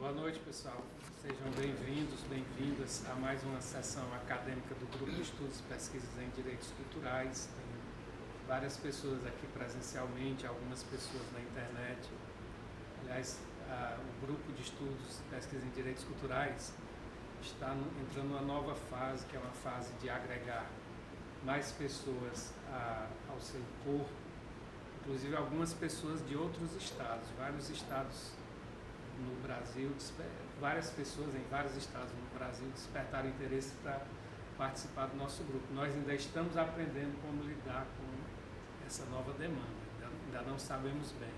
Boa noite, pessoal. Sejam bem-vindos, bem-vindas a mais uma sessão acadêmica do Grupo de Estudos e Pesquisas em Direitos Culturais. Tem várias pessoas aqui presencialmente, algumas pessoas na internet. Aliás, o Grupo de Estudos e Pesquisas em Direitos Culturais está entrando numa nova fase, que é uma fase de agregar mais pessoas ao seu corpo, inclusive algumas pessoas de outros estados, vários estados no Brasil, várias pessoas em vários estados no Brasil despertaram interesse para participar do nosso grupo. Nós ainda estamos aprendendo como lidar com essa nova demanda, ainda não sabemos bem.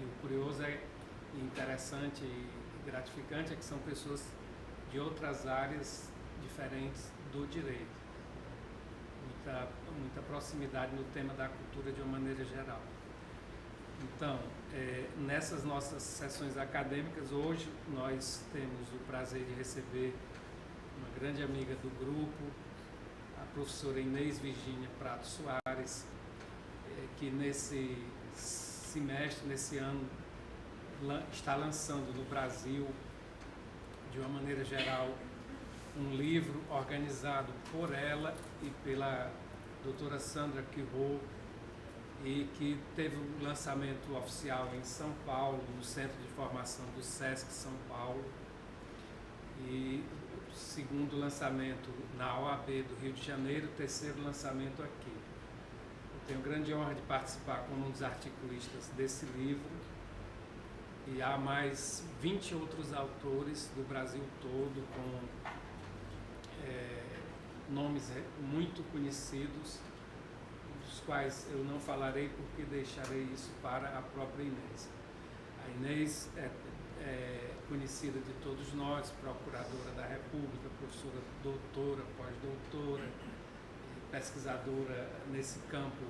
E o curioso e interessante e gratificante é que são pessoas de outras áreas diferentes do direito. Muita proximidade no tema da cultura de uma maneira geral. Então, nessas nossas sessões acadêmicas, hoje nós temos o prazer de receber uma grande amiga do grupo, a professora Inês Virgínia Prato Soares, que nesse semestre, nesse ano, está lançando no Brasil, de uma maneira geral, um livro organizado por ela e pela doutora Sandra Quirot, e que teve um lançamento oficial em São Paulo, no Centro de Formação do SESC São Paulo, e o segundo lançamento na OAB do Rio de Janeiro, o terceiro lançamento aqui. Eu tenho grande honra de participar como um dos articulistas desse livro, e há mais 20 outros autores do Brasil todo, com nomes muito conhecidos, dos quais eu não falarei porque deixarei isso para a própria Inês. A Inês é conhecida de todos nós, procuradora da República, professora doutora, pós-doutora, pesquisadora nesse campo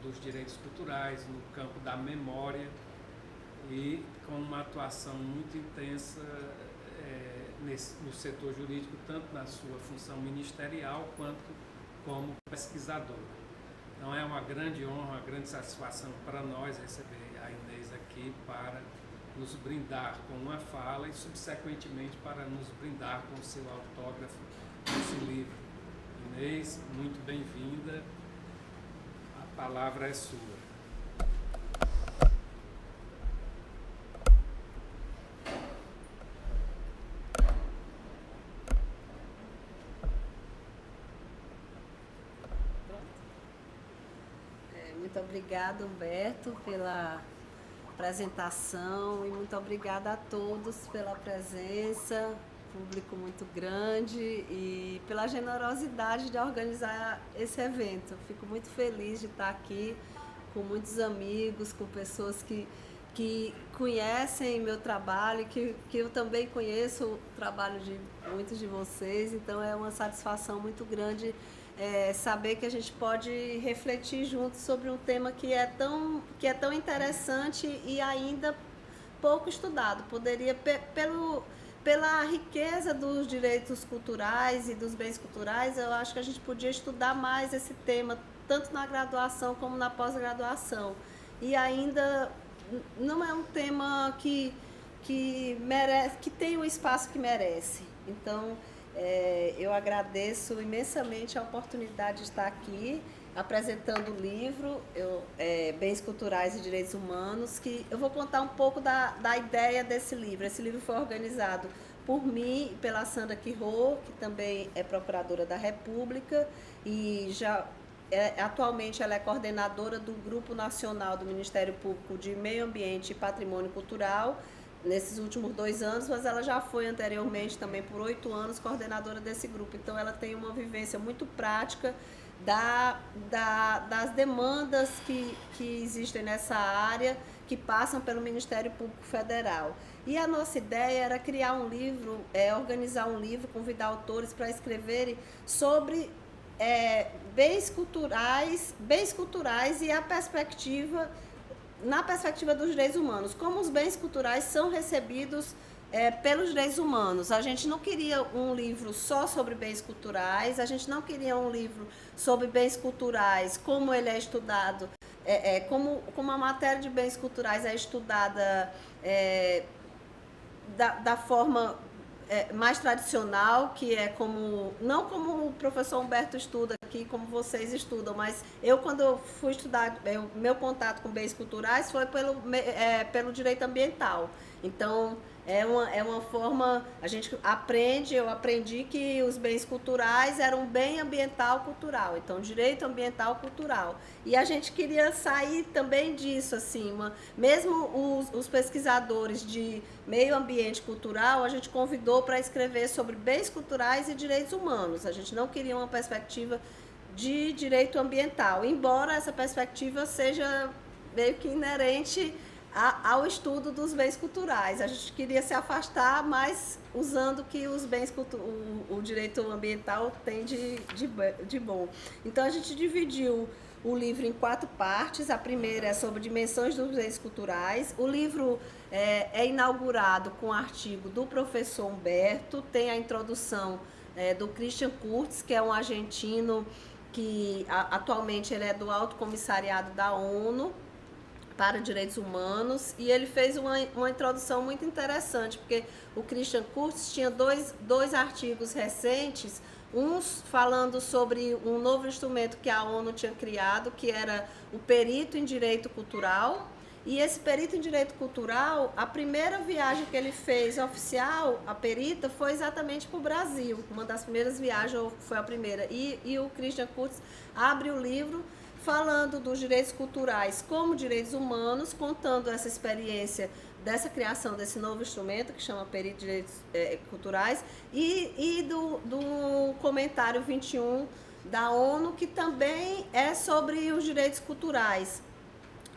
dos direitos culturais, no campo da memória, e com uma atuação muito intensa no setor jurídico, tanto na sua função ministerial quanto como pesquisadora. Então é uma grande honra, uma grande satisfação para nós receber a Inês aqui para nos brindar com uma fala e, subsequentemente, para nos brindar com o seu autógrafo nesse livro. Inês, muito bem-vinda. A palavra é sua. Muito obrigada, Humberto, pela apresentação e muito obrigada a todos pela presença, público muito grande e pela generosidade de organizar esse evento. Fico muito feliz de estar aqui com muitos amigos, com pessoas que conhecem meu trabalho, que eu também conheço o trabalho de muitos de vocês, então é uma satisfação muito grande saber que a gente pode refletir juntos sobre um tema que é tão interessante e ainda pouco estudado. Poderia, pela riqueza dos direitos culturais e dos bens culturais, eu acho que a gente podia estudar mais esse tema, tanto na graduação como na pós-graduação. E ainda não é um tema que merece, que tem o espaço que merece. Então, eu agradeço imensamente a oportunidade de estar aqui apresentando o livro Bens Culturais e Direitos Humanos, que eu vou contar um pouco da ideia desse livro. Esse livro foi organizado por mim e pela Sandra Quirot, que também é procuradora da República e atualmente ela é coordenadora do Grupo Nacional do Ministério Público de Meio Ambiente e Patrimônio Cultural, nesses últimos 2 anos, mas ela já foi anteriormente também por 8 anos coordenadora desse grupo. Então ela tem uma vivência muito prática das demandas que existem nessa área, que passam pelo Ministério Público Federal. E a nossa ideia era criar um livro, organizar um livro, convidar autores para escreverem sobre bens culturais e a perspectiva, na perspectiva dos direitos humanos, como os bens culturais são recebidos pelos direitos humanos. A gente não queria um livro só sobre bens culturais, a gente não queria um livro sobre bens culturais, como ele é estudado, como a matéria de bens culturais é estudada da forma mais tradicional, que é como, não como o professor Humberto estuda aqui, como vocês estudam, mas eu, quando eu fui estudar, meu contato com bens culturais foi pelo direito ambiental. Então, é uma forma, a gente aprende, eu aprendi que os bens culturais eram bem ambiental cultural, então direito ambiental cultural. E a gente queria sair também disso, assim, mesmo os pesquisadores de meio ambiente cultural, a gente convidou para escrever sobre bens culturais e direitos humanos. A gente não queria uma perspectiva de direito ambiental, embora essa perspectiva seja meio que inerente ao estudo dos bens culturais. A gente queria se afastar, mas usando que os bens o direito ambiental tem de bom. Então a gente dividiu o livro em 4 partes. A primeira é sobre dimensões dos bens culturais. O livro é inaugurado com um artigo do professor Humberto, tem a introdução do Christian Kurtz, que é um argentino que atualmente ele é do Alto Comissariado da ONU para Direitos Humanos, e ele fez uma introdução muito interessante, porque o Christian Kurtz tinha dois artigos recentes, uns falando sobre um novo instrumento que a ONU tinha criado, que era o perito em direito cultural, e esse perito em direito cultural, a primeira viagem que ele fez oficial, a perita, foi exatamente para o Brasil, uma das primeiras viagens, foi a primeira, e o Christian Kurtz abre o livro falando dos direitos culturais como direitos humanos, contando essa experiência dessa criação desse novo instrumento, que chama Perito de Direitos Culturais, e do comentário 21 da ONU, que também é sobre os direitos culturais,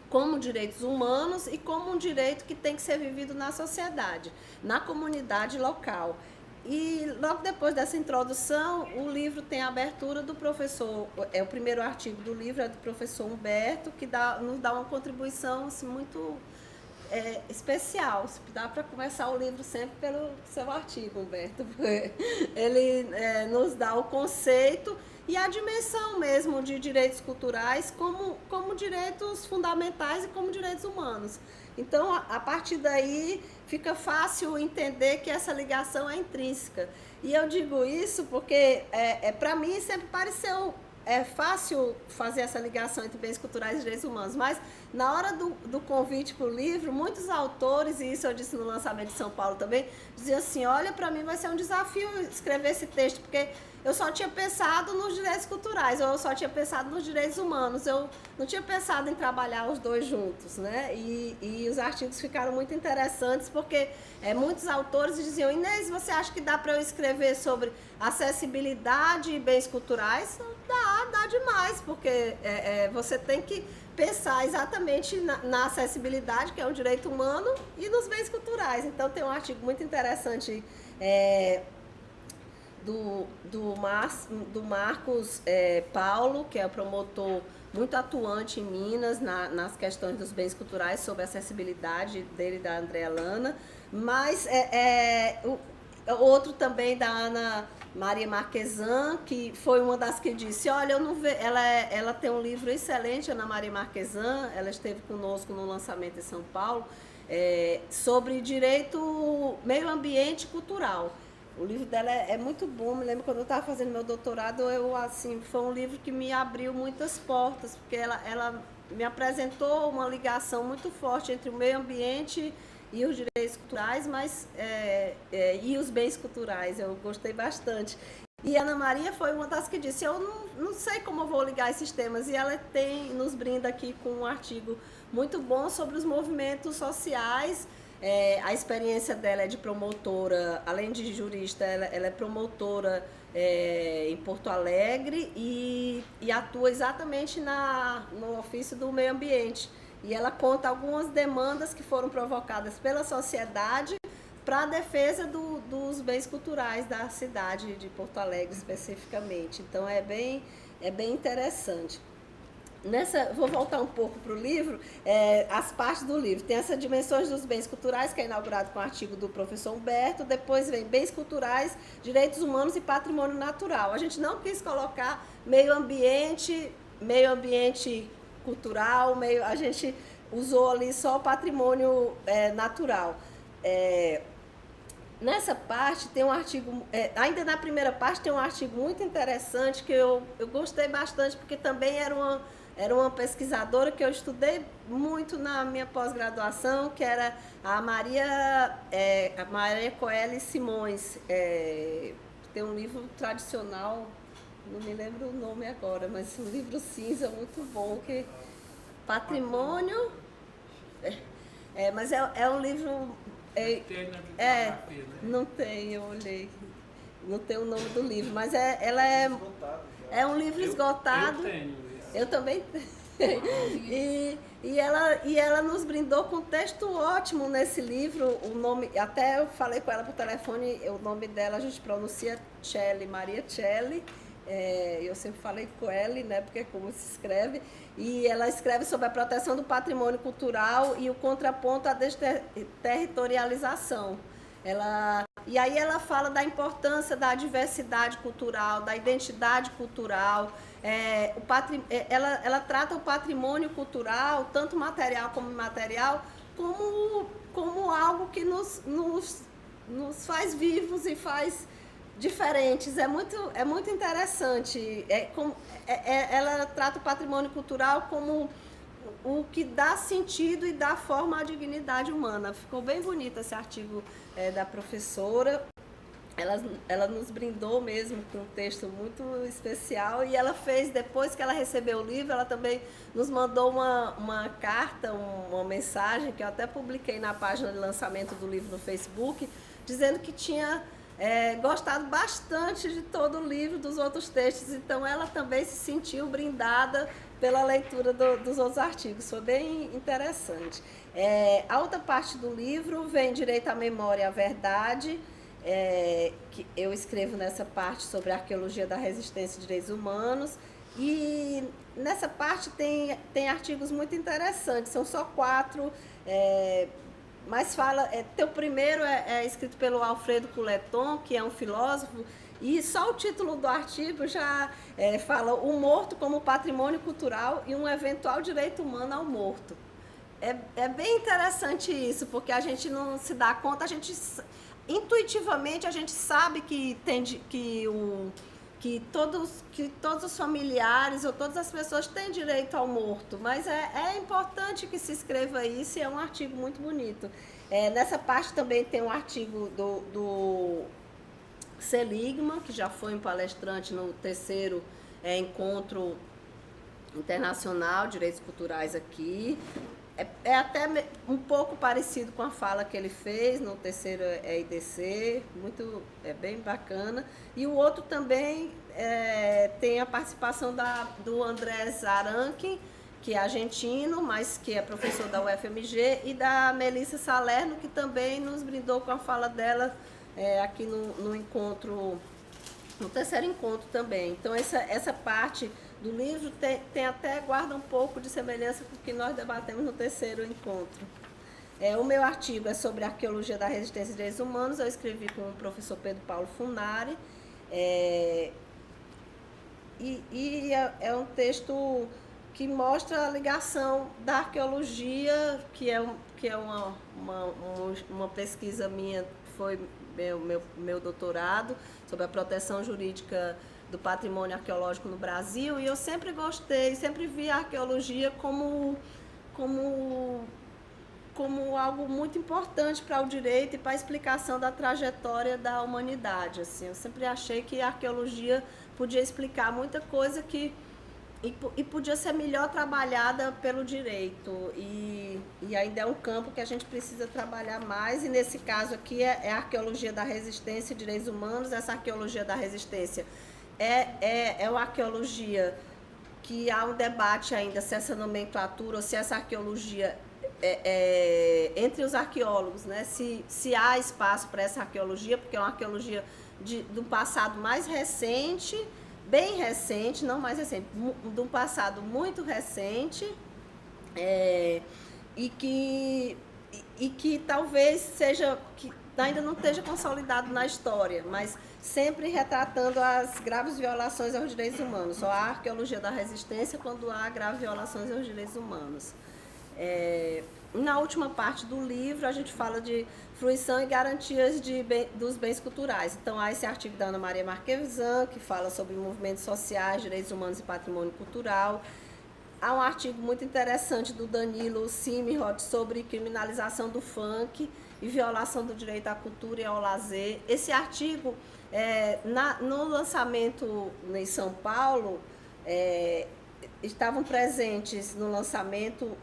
como direitos humanos e como um direito que tem que ser vivido na sociedade, na comunidade local. E logo depois dessa introdução, o livro tem a abertura do professor, o primeiro artigo do livro é do professor Humberto, que nos dá uma contribuição assim, muito especial. Dá para começar o livro sempre pelo seu artigo, Humberto. Ele nos dá o conceito e a dimensão mesmo de direitos culturais como direitos fundamentais e como direitos humanos. Então, a partir daí, fica fácil entender que essa ligação é intrínseca. E eu digo isso porque, para mim, sempre pareceu fácil fazer essa ligação entre bens culturais e direitos humanos, mas na hora do convite para o livro, muitos autores, e isso eu disse no lançamento de São Paulo também, diziam assim, olha, para mim vai ser um desafio escrever esse texto, porque eu só tinha pensado nos direitos culturais, ou eu só tinha pensado nos direitos humanos, eu não tinha pensado em trabalhar os dois juntos, né? E os artigos ficaram muito interessantes, porque muitos autores diziam, Inês, você acha que dá para eu escrever sobre acessibilidade e bens culturais? Dá demais, porque você tem que pensar exatamente na acessibilidade, que é um direito humano, e nos bens culturais. Então tem um artigo muito interessante do Marcos Paulo, que é promotor muito atuante em Minas nas questões dos bens culturais, sobre a acessibilidade dele, da Andréa Lana, mas outro também da Ana Maria Marquesan, que foi uma das que disse, olha, eu não vejo, ela tem um livro excelente, Ana Maria Marquesan, ela esteve conosco no lançamento em São Paulo, sobre direito, meio ambiente cultural. O livro dela é muito bom. Me lembro quando eu estava fazendo meu doutorado, foi um livro que me abriu muitas portas, porque ela me apresentou uma ligação muito forte entre o meio ambiente e os direitos culturais, e os bens culturais. Eu gostei bastante. E a Ana Maria foi uma das que disse, eu não sei como eu vou ligar esses temas, e ela nos brinda aqui com um artigo muito bom sobre os movimentos sociais. A experiência dela é de promotora, além de jurista, ela é promotora em Porto Alegre e atua exatamente no ofício do meio ambiente. E ela conta algumas demandas que foram provocadas pela sociedade para a defesa dos bens culturais da cidade de Porto Alegre, especificamente. Então, é bem interessante. Vou voltar um pouco para o livro, as partes do livro. Tem essa dimensões dos bens culturais, que é inaugurado com o artigo do professor Humberto, depois vem bens culturais, direitos humanos e patrimônio natural. A gente não quis colocar meio ambiente cultural, a gente usou ali só o patrimônio natural. nessa parte tem um artigo, ainda na primeira parte tem um artigo muito interessante que eu gostei bastante, porque também era uma pesquisadora que eu estudei muito na minha pós-graduação, que era a Maria Coelho Simões. Tem um livro tradicional, não me lembro o nome agora, mas um livro cinza muito bom, que Patrimônio... mas é um livro... não tem, eu olhei. Não tem o nome do livro, mas ela é um livro esgotado. Eu tenho isso. Eu também tenho. E ela nos brindou com um texto ótimo nesse livro. O nome, até eu falei com ela por telefone, o nome dela a gente pronuncia Celli, Maria Celli. Eu sempre falei com ela, né, porque é como se escreve. E ela escreve sobre a proteção do patrimônio cultural e o contraponto à desterritorialização. E aí ela fala da importância da diversidade cultural, da identidade cultural. Ela trata o patrimônio cultural, tanto material como imaterial, como algo que nos faz vivos e faz diferentes. É muito interessante. Ela trata o patrimônio cultural como o que dá sentido e dá forma à dignidade humana. Ficou bem bonito esse artigo da professora. Ela nos brindou mesmo com um texto muito especial, e ela fez, depois que ela recebeu o livro, ela também nos mandou uma carta, uma mensagem, que eu até publiquei na página de lançamento do livro no Facebook, dizendo que tinha gostado bastante de todo o livro, dos outros textos. Então ela também se sentiu brindada pela leitura dos outros artigos. Foi bem interessante. A outra parte do livro vem Direito à Memória e à Verdade, que eu escrevo nessa parte sobre a arqueologia da resistência e direitos humanos, e nessa parte tem artigos muito interessantes, são só 4, mas o primeiro é escrito pelo Alfredo Couleton, que é um filósofo, e só o título do artigo já fala o morto como patrimônio cultural e um eventual direito humano ao morto. É bem interessante isso, porque a gente não se dá conta, intuitivamente a gente sabe que todos os familiares ou todas as pessoas têm direito ao morto, mas é importante que se escreva isso, e é um artigo muito bonito. Nessa parte também tem um artigo do Seligman, que já foi um palestrante no 3º Encontro Internacional de Direitos Culturais aqui. É até um pouco parecido com a fala que ele fez no 3º EIDC, bem bacana. E o outro também tem a participação do Andrés Aranqui, que é argentino, mas que é professor da UFMG, e da Melissa Salerno, que também nos brindou com a fala dela aqui no encontro, no 3º encontro também. Então essa parte do livro guarda um pouco de semelhança com o que nós debatemos no 3º encontro. O meu artigo é sobre a arqueologia da resistência e direitos humanos, eu escrevi com o professor Pedro Paulo Funari, é um texto que mostra a ligação da arqueologia, que é uma pesquisa minha, foi meu doutorado, sobre a proteção jurídica do patrimônio arqueológico no Brasil, e eu sempre gostei, sempre vi a arqueologia como algo muito importante para o direito e para a explicação da trajetória da humanidade. Assim, eu sempre achei que a arqueologia podia explicar muita coisa e podia ser melhor trabalhada pelo direito, e ainda é um campo que a gente precisa trabalhar mais, e nesse caso aqui é a arqueologia da resistência e direitos humanos. Essa arqueologia da resistência é uma arqueologia que há um debate ainda se essa nomenclatura ou se essa arqueologia entre os arqueólogos, né? Se há espaço para essa arqueologia, porque é uma arqueologia de um passado mais recente, bem recente, não mais recente, de um passado muito recente, e que talvez seja, que ainda não esteja consolidado na história, mas sempre retratando as graves violações aos direitos humanos. Só há arqueologia da resistência quando há graves violações aos direitos humanos. na última parte do livro, a gente fala de fruição e garantias dos bens culturais. Então, há esse artigo da Ana Maria Marquesan, que fala sobre movimentos sociais, direitos humanos e patrimônio cultural. Há um artigo muito interessante do Danilo Simirot sobre criminalização do funk e violação do direito à cultura e ao lazer. Esse artigo, no lançamento em São Paulo, estavam presentes no lançamento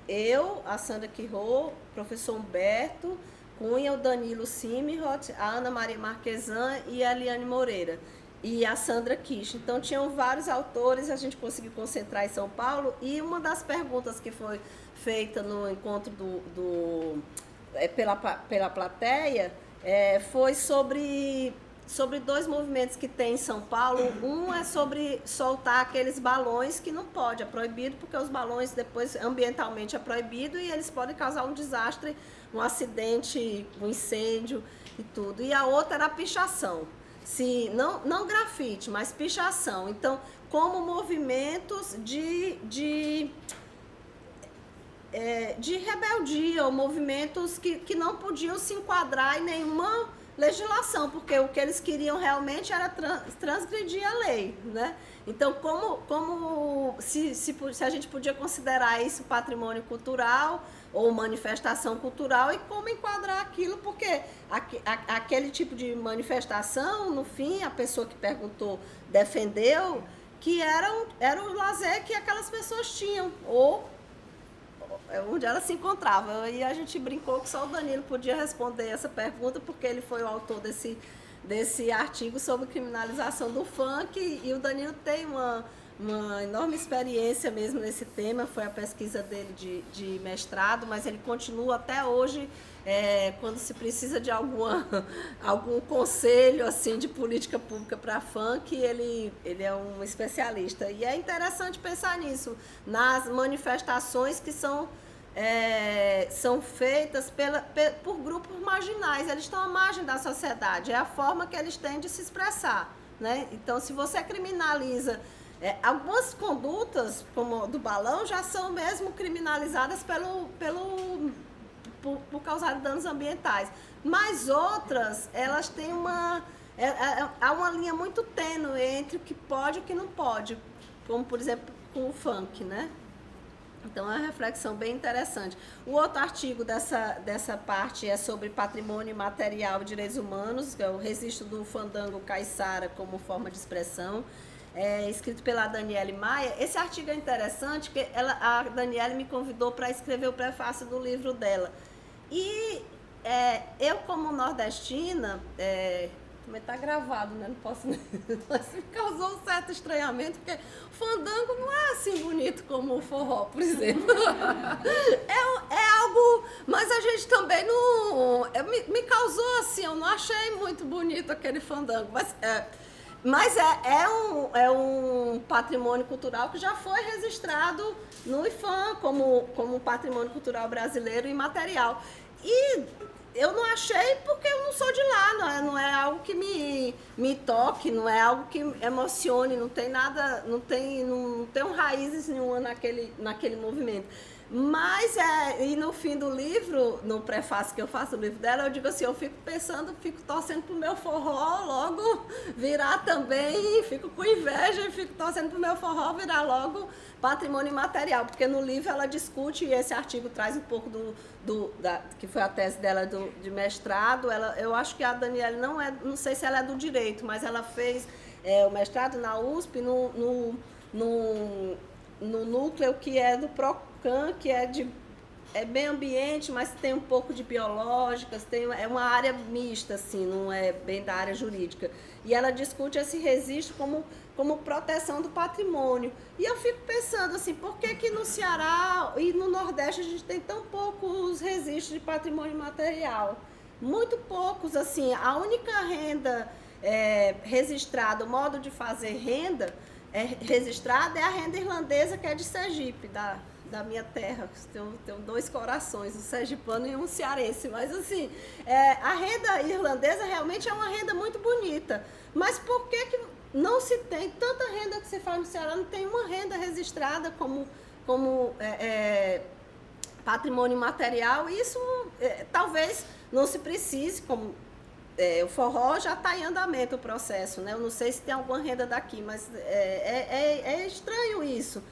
eu, a Sandra Quirô, o professor Humberto Cunha, o Danilo Simirot, a Ana Maria Marquesan e a Eliane Moreira e a Sandra Kish. Então tinham vários autores, a gente conseguiu concentrar em São Paulo, e uma das perguntas que foi feita no encontro pela plateia foi sobre dois movimentos que tem em São Paulo. Um é sobre soltar aqueles balões, que não pode, é proibido, porque os balões depois ambientalmente é proibido e eles podem causar um desastre, um acidente, um incêndio e tudo. E a outra era a pichação. Não grafite, mas pichação. Então, como movimentos de rebeldia, ou movimentos que não podiam se enquadrar em nenhuma legislação, porque o que eles queriam realmente era transgredir a lei, né? Então, se a gente podia considerar isso patrimônio cultural ou manifestação cultural, e como enquadrar aquilo, porque aquele tipo de manifestação, no fim, a pessoa que perguntou defendeu que era o lazer que aquelas pessoas tinham, ou onde ela se encontrava. E a gente brincou que só o Danilo podia responder essa pergunta, porque ele foi o autor desse artigo sobre criminalização do funk, e o Danilo tem uma enorme experiência mesmo nesse tema, foi a pesquisa dele de mestrado, mas ele continua até hoje, quando se precisa de algum conselho assim, de política pública para funk, ele é um especialista. E é interessante pensar nisso, nas manifestações que são feitas por grupos marginais. Eles estão à margem da sociedade, é a forma que eles têm de se expressar, né? Então, se você criminaliza algumas condutas, como do balão, já são mesmo criminalizadas por causar danos ambientais, mas outras, elas têm há uma linha muito tênue entre o que pode e o que não pode, como, por exemplo, com o funk, né? Então, é uma reflexão bem interessante. O outro artigo dessa parte é sobre patrimônio imaterial e direitos humanos, que é o registro do fandango caiçara como forma de expressão, escrito pela Daniele Maia. Esse artigo é interessante, porque a Daniele me convidou para escrever o prefácio do livro dela. E eu, como nordestina, também está gravado, né? Não posso. Mas me causou um certo estranhamento, porque o fandango não é assim bonito como o forró, por exemplo. É algo. Mas a gente também não. Me causou assim, eu não achei muito bonito aquele fandango. Mas é um patrimônio cultural que já foi registrado no IPHAN como patrimônio cultural brasileiro imaterial. E eu não achei porque eu não sou de lá, não é algo que me toque, não é algo que emocione, não tem nada, não tem raízes nenhuma naquele movimento. Mas, e no fim do livro, no prefácio que eu faço do livro dela, eu digo assim, eu fico torcendo pro meu forró logo virar também, fico com inveja e fico torcendo pro meu forró virar logo patrimônio imaterial, porque no livro ela discute, e esse artigo traz um pouco que foi a tese dela de mestrado. Eu acho que a Daniele não sei se ela é do direito, mas ela fez o mestrado na USP no núcleo que é do PROCAN, que é meio ambiente, mas tem um pouco de biológicas, é uma área mista, assim, não é bem da área jurídica. E ela discute esse registro como proteção do patrimônio. E eu fico pensando assim, por que no Ceará e no Nordeste a gente tem tão poucos registros de patrimônio material? Muito poucos, assim. A única renda registrada, o modo de fazer renda registrada é a renda irlandesa, que é de Sergipe, da minha terra. Tenho dois corações, um sergipano e um cearense, mas assim, a renda irlandesa realmente é uma renda muito bonita, mas por que não se tem tanta renda que se faz no Ceará, não tem uma renda registrada como patrimônio material, isso talvez não se precise, como o forró já está em andamento o processo, né? Eu não sei se tem alguma renda daqui, mas é estranho isso.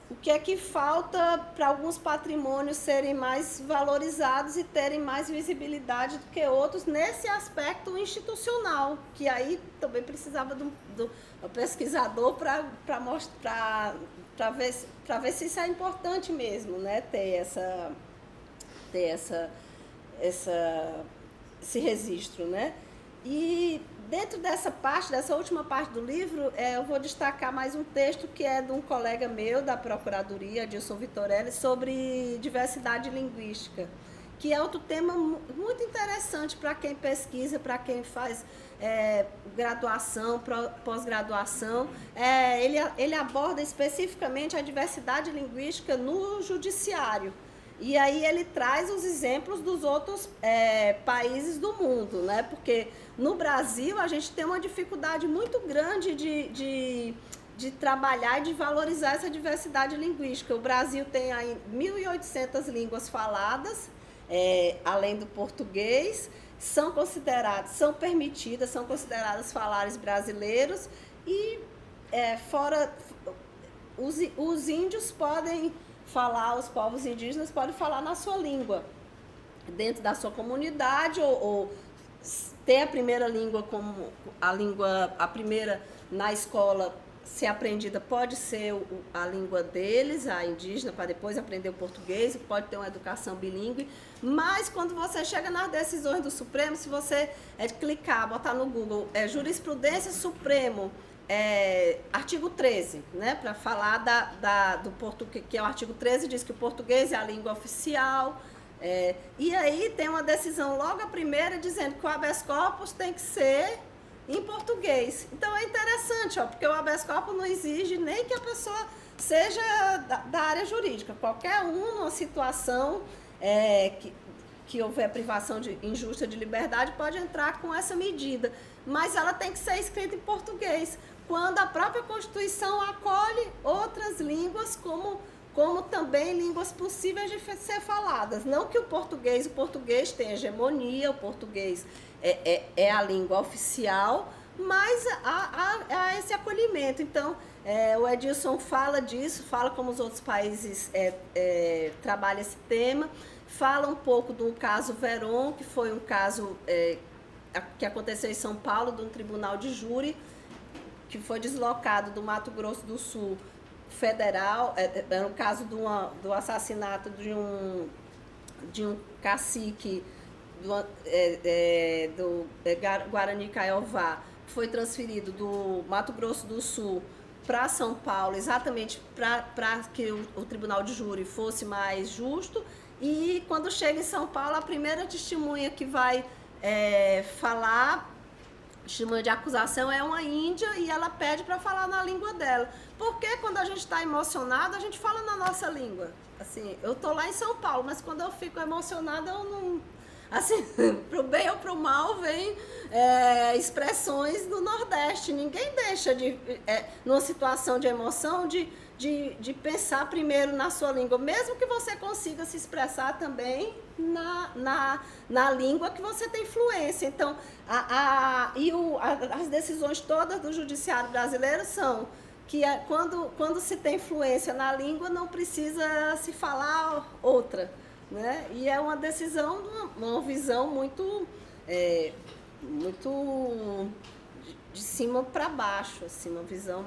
O que é que falta para alguns patrimônios serem mais valorizados e terem mais visibilidade do que outros nesse aspecto institucional, que aí também precisava do pesquisador para ver se isso é importante mesmo, né? Ter esse registro, né? E dentro dessa última parte do livro, eu vou destacar mais um texto que é de um colega meu da Procuradoria, Adilson Vitorelli, sobre diversidade linguística, que é outro tema muito interessante para quem pesquisa, para quem faz graduação, pós-graduação. Ele aborda especificamente a diversidade linguística no judiciário. E aí ele traz os exemplos dos outros países do mundo, né? Porque no Brasil a gente tem uma dificuldade muito grande de trabalhar e de valorizar essa diversidade linguística. O Brasil tem aí 1.800 línguas faladas, além do português, são permitidas, são consideradas falares brasileiros e fora os índios podem falar, os povos indígenas podem falar na sua língua, dentro da sua comunidade, ou ter a primeira língua como a primeira na escola ser aprendida pode ser a língua deles, a indígena, para depois aprender o português, pode ter uma educação bilíngue, mas quando você chega nas decisões do Supremo, se você clicar, botar no Google, jurisprudência Supremo, artigo 13, né, para falar do português, que é o artigo 13, diz que o português é a língua oficial, e aí tem uma decisão logo a primeira dizendo que o habeas corpus tem que ser em português. Então é interessante, porque o habeas corpus não exige nem que a pessoa seja da área jurídica. Qualquer um, numa situação que houver privação injusta de liberdade, pode entrar com essa medida, mas ela tem que ser escrita em português, quando a própria Constituição acolhe outras línguas como também línguas possíveis de ser faladas. Não que o português tem hegemonia, o português é a língua oficial, mas há esse acolhimento. Então, o Edilson fala disso, fala como os outros países trabalham esse tema, fala um pouco do caso Veron, que foi um caso que aconteceu em São Paulo, de um tribunal de júri, que foi deslocado do Mato Grosso do Sul federal, era um caso do assassinato de um cacique do Guarani Kaiowá, que foi transferido do Mato Grosso do Sul para São Paulo, exatamente para que o tribunal de júri fosse mais justo. E quando chega em São Paulo, a primeira testemunha que vai falar, testemunha de acusação, é uma índia, e ela pede para falar na língua dela. Porque quando a gente está emocionado, a gente fala na nossa língua. Assim, eu tô lá em São Paulo, mas quando eu fico emocionada, eu não... Assim, pro bem ou pro mal, vem expressões do Nordeste. Ninguém deixa numa situação de emoção, de pensar primeiro na sua língua, mesmo que você consiga se expressar também na língua que você tem fluência. Então, as decisões todas do judiciário brasileiro são que quando se tem fluência na língua, não precisa se falar outra, né? E é uma decisão, uma visão muito de cima para baixo, assim, uma visão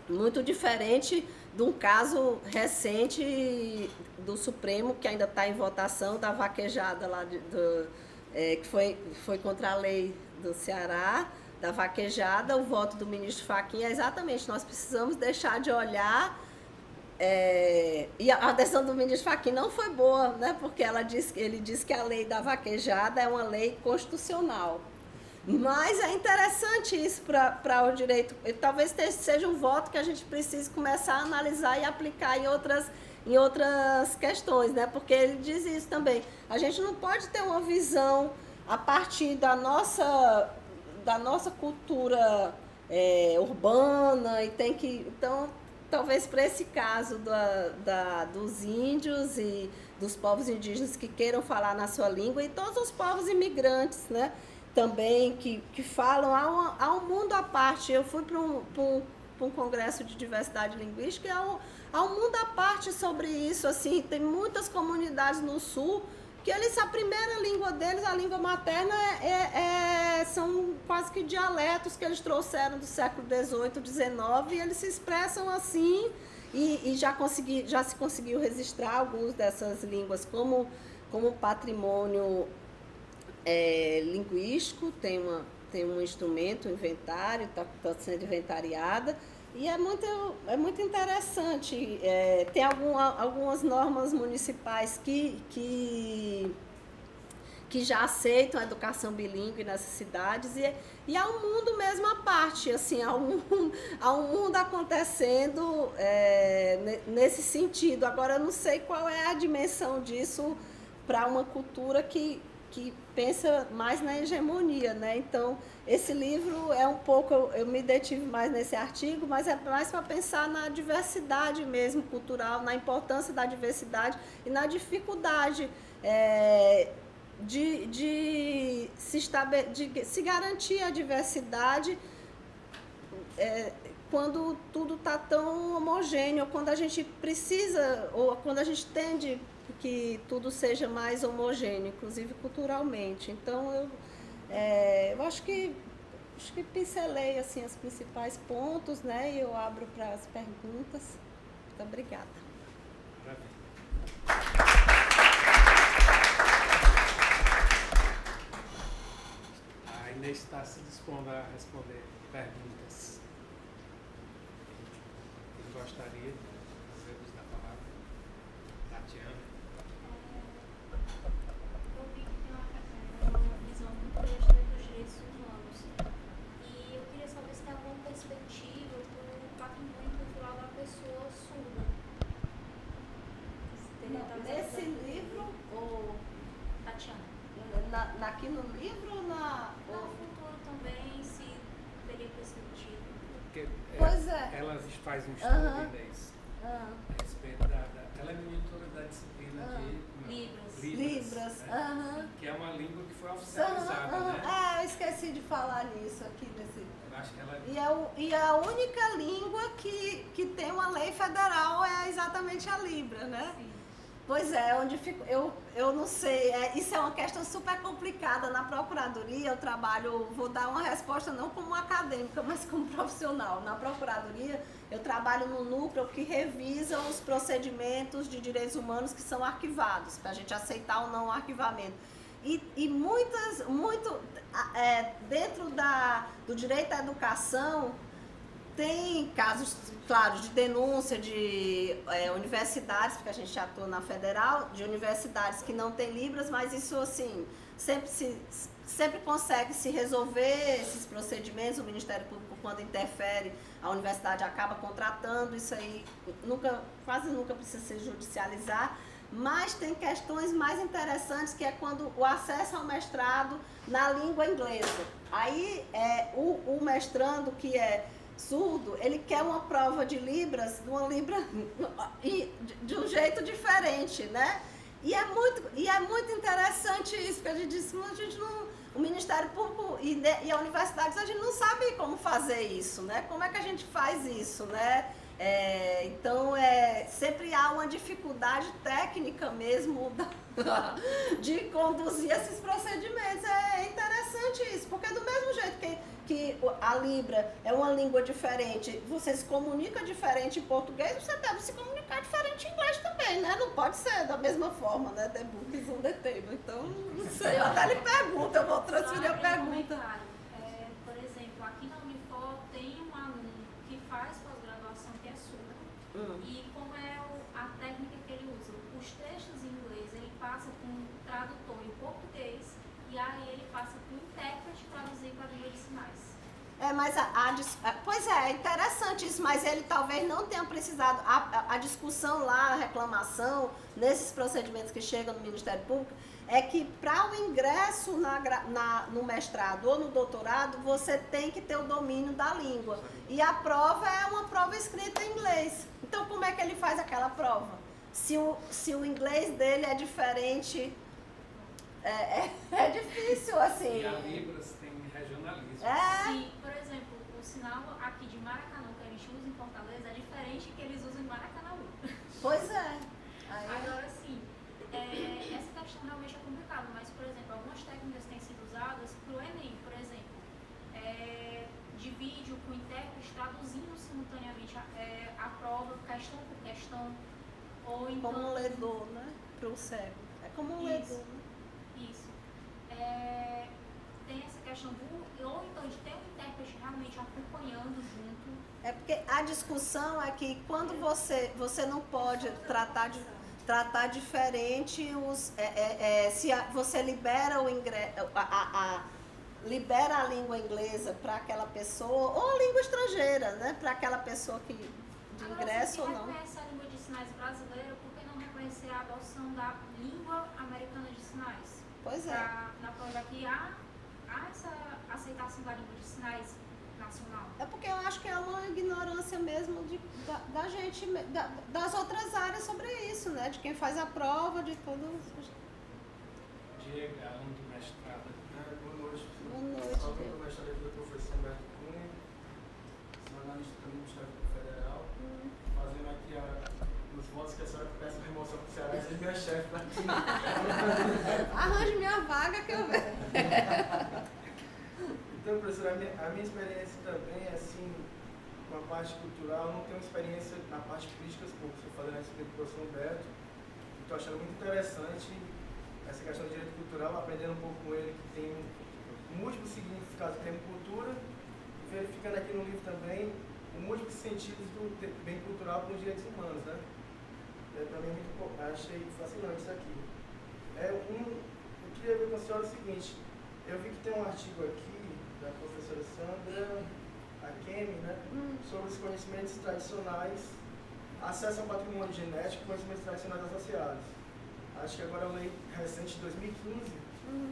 muito diferente de um caso recente do Supremo, que ainda está em votação, da vaquejada lá, que foi contra a lei do Ceará, da vaquejada. O voto do ministro Fachin é exatamente, nós precisamos deixar de olhar, e a decisão do ministro Fachin não foi boa, né, porque ele disse que a lei da vaquejada é uma lei constitucional. Mas é interessante isso para o direito. Talvez seja um voto que a gente precise começar a analisar e aplicar em outras questões, né? Porque ele diz isso também. A gente não pode ter uma visão a partir da nossa cultura urbana, e tem que... Então, talvez para esse caso dos índios e dos povos indígenas que queiram falar na sua língua, e todos os povos imigrantes, né, também, que falam, há um mundo à parte. Eu fui para um congresso de diversidade linguística, e há um mundo à parte sobre isso. Assim, tem muitas comunidades no sul que a primeira língua deles, a língua materna, são quase que dialetos que eles trouxeram do século XVIII, XIX, e eles se expressam assim, e já se conseguiu registrar algumas dessas línguas como patrimônio linguístico. Tem um instrumento, um inventário, está sendo inventariada. E é muito interessante. Tem algumas normas municipais que já aceitam a educação bilíngue nessas cidades, e há um mundo mesmo à parte, assim, há um mundo acontecendo nesse sentido. Agora, eu não sei qual é a dimensão disso para uma cultura que pensa mais na hegemonia, né? Então, esse livro é um pouco, eu me detive mais nesse artigo, mas é mais para pensar na diversidade mesmo cultural, na importância da diversidade e na dificuldade de se garantir a diversidade quando tudo está tão homogêneo, quando a gente precisa, ou quando a gente tende que tudo seja mais homogêneo, inclusive culturalmente. Então, eu acho que pincelei assim, os principais pontos, né? E eu abro para as perguntas. Muito obrigada. A Inês está se dispondo a responder perguntas. Eu gostaria de fazer uso da palavra. Tatiana. Eu vi que tem uma visão muito grande dos direitos humanos. E eu queria saber se tem alguma perspectiva para o patrimônio cultural da pessoa surda. Nesse livro, ou Tatiana. aqui no livro ou No futuro também, se teria perspectiva. Porque, Pois é. ela faz um estudo, Inês, Ah, a respeito ela é monitora da disciplina de Libras. Aham. que é uma língua que foi oficializada, né? Eu esqueci de falar nisso aqui nesse. Eu acho que ela E a única língua que tem uma lei federal é exatamente a Libra, né? Sim. Pois é, onde fico, eu não sei, isso é uma questão super complicada. Na Procuradoria eu trabalho, vou dar uma resposta não como acadêmica, mas como profissional. Na Procuradoria eu trabalho no núcleo que revisa os procedimentos de direitos humanos que são arquivados, para a gente aceitar ou não o arquivamento. E dentro do direito à educação, tem casos, claro, de denúncia de universidades, porque a gente atua na federal, de universidades que não têm Libras, mas isso, assim, sempre consegue se resolver esses procedimentos. O Ministério Público, quando interfere, a universidade acaba contratando, isso aí quase nunca precisa se judicializar. Mas tem questões mais interessantes, que é quando o acesso ao mestrado na língua inglesa. Aí, o mestrando, que é surdo, ele quer uma prova de Libras, de um jeito diferente, né? E é muito interessante isso, porque a gente disse, o Ministério Público e a universidade, a gente não sabe como fazer isso, né? Como é que a gente faz isso, né? Então, sempre há uma dificuldade técnica mesmo de conduzir esses procedimentos. É interessante isso, porque do mesmo jeito que a Libra é uma língua diferente, você se comunica diferente em português, você deve se comunicar diferente em inglês também, né? Não pode ser da mesma forma, né? The book is on the table. Então, não sei, eu até lhe pergunto, eu vou transferir a pergunta. Por exemplo, aqui na Unifor tem um aluno que faz pós-graduação que é surdo. E como é a técnica que ele usa? Os textos em inglês, ele passa com um tradutor em português, e aí ele passa com um intérprete traduzir para a língua de sinais. Pois é interessante isso, mas ele talvez não tenha precisado, a discussão lá, a reclamação, nesses procedimentos que chegam no Ministério Público, é que para o ingresso no mestrado ou no doutorado, você tem que ter o domínio da língua. E a prova é uma prova escrita em inglês. Então, como é que ele faz aquela prova? Se o inglês dele é diferente, é difícil, assim. E a Libras tem regionalismo. Sim, por exemplo, o sinal aqui de Maracanã, que a gente usa em Fortaleza, é diferente que eles usam em Maracanã. Pois é. Agora, sim, essa questão realmente é complicada, mas, por exemplo, algumas técnicas têm sido usadas para o Enem, por exemplo, de vídeo com o intérprete traduzindo simultaneamente a prova, questão por questão, ou então... Como um ledor, né? Para o cego. É como um ledor. Isso. Tem essa questão ou então de ter um intérprete realmente acompanhando junto. É porque a discussão é que quando você não pode tratar diferente se você libera o ingresso, libera a língua inglesa para aquela pessoa, ou a língua estrangeira, né? Para aquela pessoa que de ingresso ou não. Se reconhece a língua de sinais brasileira, por que não reconhecer a adoção da língua americana de sinais? Pois é. Na prova aqui há essa aceitação da língua de sinais nacional. É porque eu acho que é uma ignorância mesmo da gente, das outras áreas sobre isso, né? De quem faz a prova, de tudo. Diego, aluno do mestrado. Boa noite. Boa noite. Aluno do mestrado aqui do professor Humberto Cunha, sou analista também do Ministério Federal, fazendo aqui os votos que a senhora peça remoção para o Ceará, e minha chefe para aqui. Arranje minha vaga que eu vejo. Então, professora, a minha experiência também é assim, com a parte cultural, eu não tenho experiência na parte política públicas, estou fazendo essa com o professor Humberto, estou achando muito interessante essa questão de direito cultural, aprendendo um pouco com ele, que tem múltiplos significados do termo cultura, e verificando aqui no livro também os múltiplos sentidos do bem cultural para os direitos humanos, né? Para mim, achei fascinante isso aqui. Eu queria ver com a senhora o seguinte, eu vi que tem um artigo aqui da professora Sandra Akemi, né, sobre os conhecimentos tradicionais, acesso ao patrimônio genético e conhecimentos tradicionais associados. Acho que agora é uma lei recente de 2015,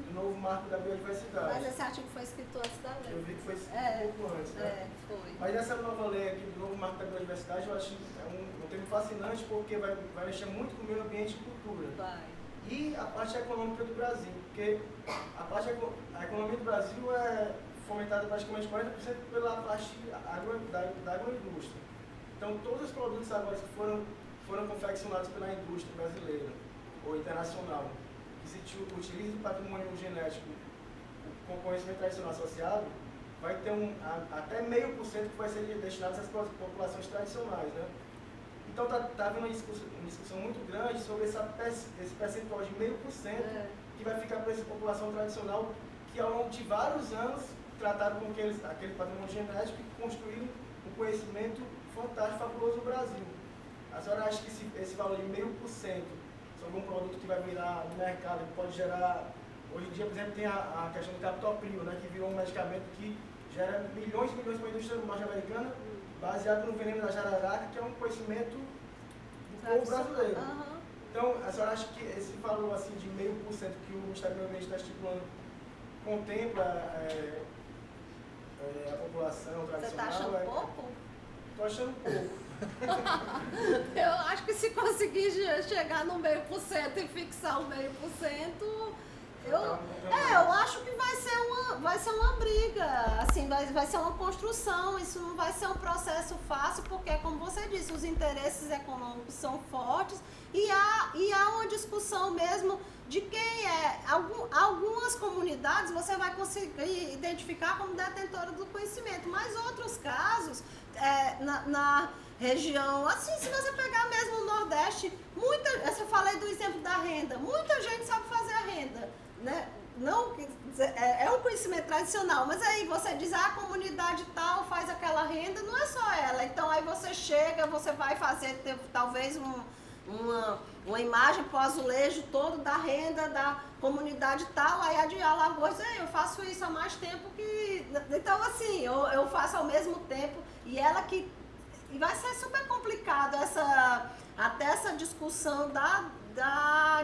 do novo marco da biodiversidade. Mas esse artigo foi escrito antes da lei. Eu vi que foi um pouco antes, né? Foi. Mas essa nova lei aqui do novo marco da biodiversidade, eu acho um termo fascinante porque vai mexer muito com o meio ambiente e cultura. Vai. E a parte econômica do Brasil, porque a economia do Brasil é fomentada praticamente 40% pela parte da agroindústria. Então, todos os produtos agora que foram confeccionados pela indústria brasileira ou internacional, que se utiliza o patrimônio genético com conhecimento tradicional associado, vai ter até 0,5% que vai ser destinado a essas populações tradicionais, né? Então está havendo uma discussão muito grande sobre esse percentual de 0,5% que vai ficar para essa população tradicional que ao longo de vários anos trataram com aquele patrimônio genético e construíram um conhecimento fantástico, fabuloso no Brasil. A senhora acha que esse valor de 0,5% sobre um produto que vai virar no mercado, que pode gerar... Hoje em dia, por exemplo, tem a questão do captopril, né, que virou um medicamento que gera milhões e milhões para a indústria norte-americana, baseado no veneno da jararaca, que é um conhecimento do povo brasileiro. Então, a senhora acha que esse valor assim, de 0,5% que o Ministério do Meio Ambiente está estipulando contempla a população tradicional? Você está achando pouco? Estou achando pouco. Eu acho que se conseguir chegar no 0,5% e fixar o 0,5%, eu acho que vai ser uma briga, assim, vai ser uma construção, isso não vai ser um processo fácil, porque, como você disse, os interesses econômicos são fortes e há uma discussão mesmo de quem é. Algumas comunidades você vai conseguir identificar como detentora do conhecimento, mas outros casos, na região, assim, se você pegar mesmo o Nordeste, eu falei do exemplo da renda, muita gente sabe fazer a renda, né? Não, é um conhecimento tradicional, mas aí você diz, a comunidade tal faz aquela renda, não é só ela. Então aí você chega, você vai fazer talvez uma imagem para o azulejo todo da renda da comunidade tal, aí a de Alagoas, eu faço isso há mais tempo que... Então assim, eu faço ao mesmo tempo, e vai ser super complicado até essa discussão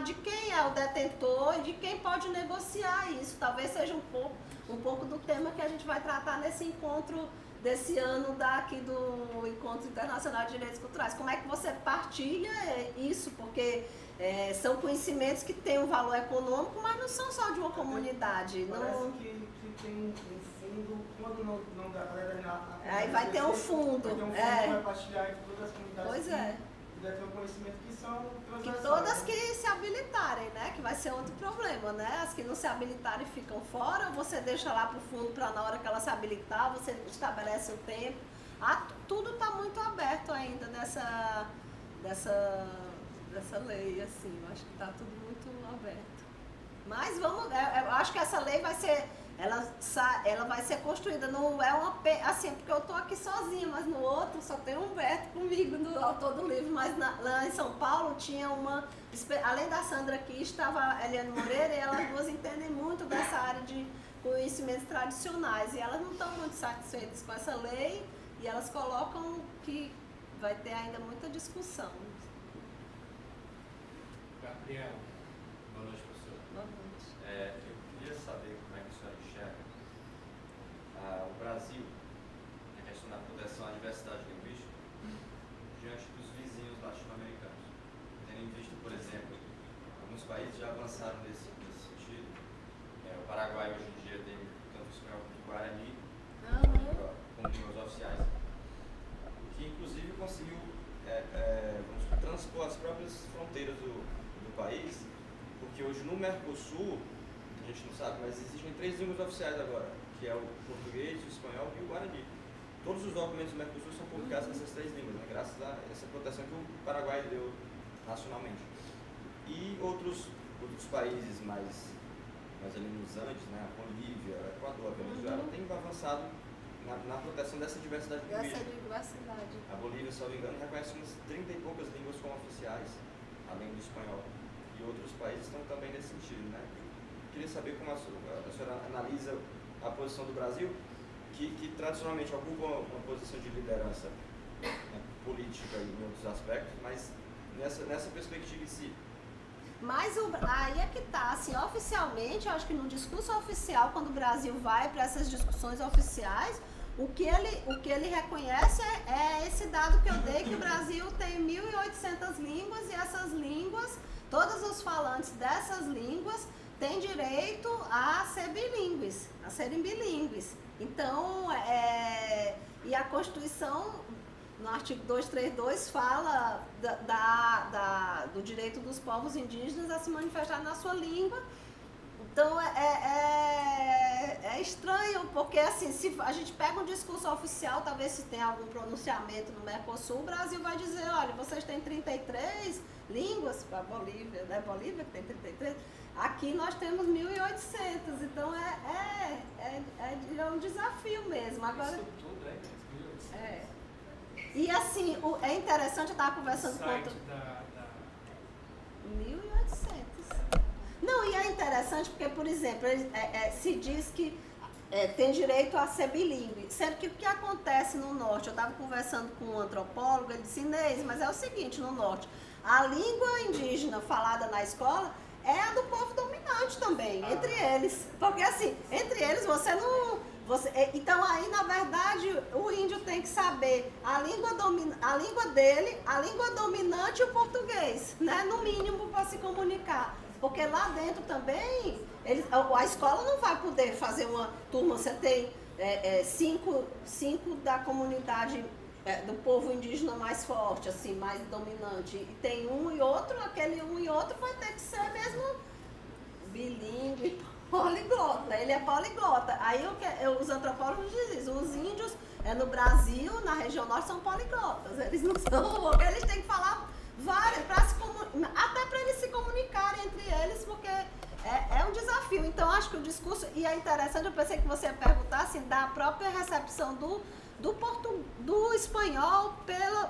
de quem é o detentor e de quem pode negociar isso. Talvez seja um pouco do tema que a gente vai tratar nesse encontro desse ano daqui do Encontro Internacional de Direitos Culturais. Como é que você partilha isso? Porque são conhecimentos que têm um valor econômico, mas não são só de uma comunidade. Parece Não... que tem um fundo, quando não dá para terminar. Aí vai ter um fundo. Vai ter um fundo que vai partilhar entre todas as comunidades. Pois é. Que deve ter um conhecimento que são Que transversais. todas que se habilitarem, né? Que vai ser outro problema, né? As que não se habilitarem ficam fora, você deixa lá pro fundo para na hora que ela se habilitar, você estabelece o tempo. Tudo está muito aberto ainda dessa lei, assim. Eu acho que está tudo muito aberto. Mas eu acho que essa lei vai ser, ela vai ser construída, não é uma, assim, porque eu estou aqui sozinha, mas no outro só tem um Humberto comigo, no autor do livro, mas lá em São Paulo tinha além da Sandra aqui, estava a Eliane Moreira, e elas duas entendem muito dessa área de conhecimentos tradicionais, e elas não estão muito satisfeitas com essa lei, e elas colocam que vai ter ainda muita discussão. Gabriel, boa noite, professor. Boa noite. Eu queria saber como é que a senhora enxerga o Brasil, na questão da proteção à diversidade linguística, diante dos vizinhos latino-americanos. Tendo em vista, por exemplo, alguns países já avançaram nesse sentido. O Paraguai hoje em dia tem tanto o espanhol quanto o guarani como línguas oficiais, o que inclusive conseguiu transpor as próprias fronteiras do país, porque hoje no Mercosul, a gente não sabe, mas existem 3 línguas oficiais agora, que é o português, o espanhol e o guarani. Todos os documentos do Mercosul são publicados nessas 3 línguas, né, graças a essa proteção que o Paraguai deu nacionalmente. E outros países mais ali nos Andes, né, a Bolívia, o Equador, a Venezuela, têm avançado na proteção dessa diversidade linguística. A Bolívia, se eu não me engano, reconhece umas 30 e poucas línguas como oficiais, além do espanhol. E outros países estão também nesse sentido, né? Eu queria saber como a senhora analisa a posição do Brasil, que tradicionalmente ocupa uma posição de liderança, né, política e em outros aspectos, mas nessa perspectiva em si. Mas aí é que tá, assim, oficialmente, eu acho que no discurso oficial, quando o Brasil vai para essas discussões oficiais, o que ele reconhece é esse dado que eu dei, que o Brasil tem 1.800 línguas, e essas línguas, todos os falantes dessas línguas têm direito a serem bilíngues. Então, e a Constituição, no artigo 232, fala do direito dos povos indígenas a se manifestar na sua língua. Então, é estranho, porque assim, se a gente pega um discurso oficial, talvez se tem algum pronunciamento no Mercosul, o Brasil vai dizer, olha, vocês têm 33 línguas, a Bolívia, né? Bolívia que tem 33, aqui nós temos 1.800, então é um desafio mesmo. Agora, Isso tudo é 1.800. E assim, é interessante, eu estava conversando com outro... 1.800. Não, e é interessante porque, por exemplo, se diz que tem direito a ser bilíngue. Sendo que o que acontece no norte, eu estava conversando com um antropólogo, ele disse, Inês, mas é o seguinte, no norte, a língua indígena falada na escola é a do povo dominante também, entre eles. Porque assim, entre eles você não... então aí, na verdade, o índio tem que saber a língua dele, a língua dominante e o português, né? No mínimo, para se comunicar. Porque lá dentro também, a escola não vai poder fazer uma turma, você tem 5 da comunidade do povo indígena mais forte, assim, mais dominante, e tem um e outro, aquele um e outro vai ter que ser mesmo bilíngue, poliglota, ele é poliglota. Aí os antropólogos dizem isso, os índios no Brasil, na região norte, são poliglotas, eles não são, porque eles têm que falar várias, até para eles se comunicarem entre eles, porque é um desafio. Então, acho que o discurso, e é interessante, eu pensei que você ia perguntar, assim, da própria recepção do espanhol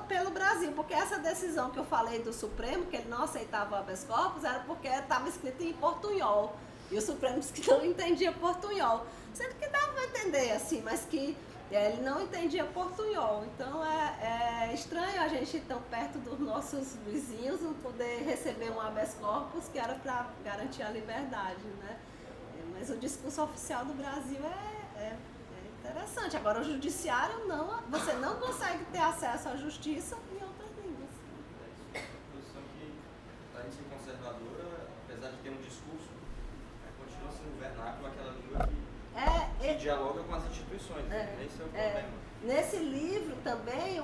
pelo Brasil, porque essa decisão que eu falei do Supremo, que ele não aceitava o habeas corpus, era porque estava escrito em portunhol, e o Supremo disse que não entendia portunhol, sendo que dava para entender, assim, mas que Ele não entendia portunhol, então é estranho a gente ir tão perto dos nossos vizinhos não poder receber um habeas corpus que era para garantir a liberdade, né? Mas o discurso oficial do Brasil é interessante. Agora o judiciário não, você não consegue ter acesso à justiça em outras línguas. É uma posição que está em ser conservadora, apesar de ter um discurso, continua sendo o vernáculo, aquela língua que dialoga com as instituições. Esse é o problema. Nesse livro também,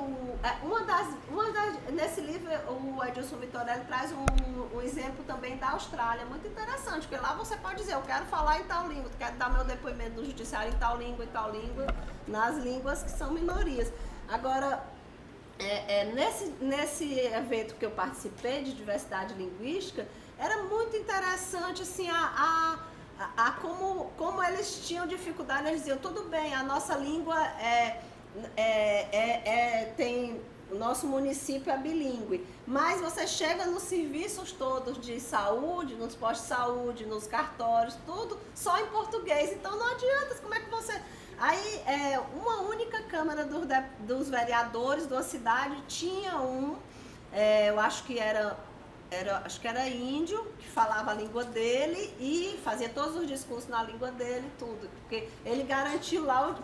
nesse livro o Edilson Vitorelli traz um exemplo também da Austrália, muito interessante, porque lá você pode dizer, eu quero falar em tal língua, quero dar meu depoimento no judiciário em tal língua, nas línguas que são minorias. Agora, nesse evento que eu participei de diversidade linguística, era muito interessante assim, como eles tinham dificuldade, eles diziam, tudo bem, a nossa língua o nosso município é bilíngue, mas você chega nos serviços todos de saúde, nos postos de saúde, nos cartórios, tudo só em português, então não adianta, como é que você... Aí, uma única Câmara dos Vereadores de uma cidade tinha eu acho que era índio, que falava a língua dele e fazia todos os discursos na língua dele, tudo, porque ele garantiu lá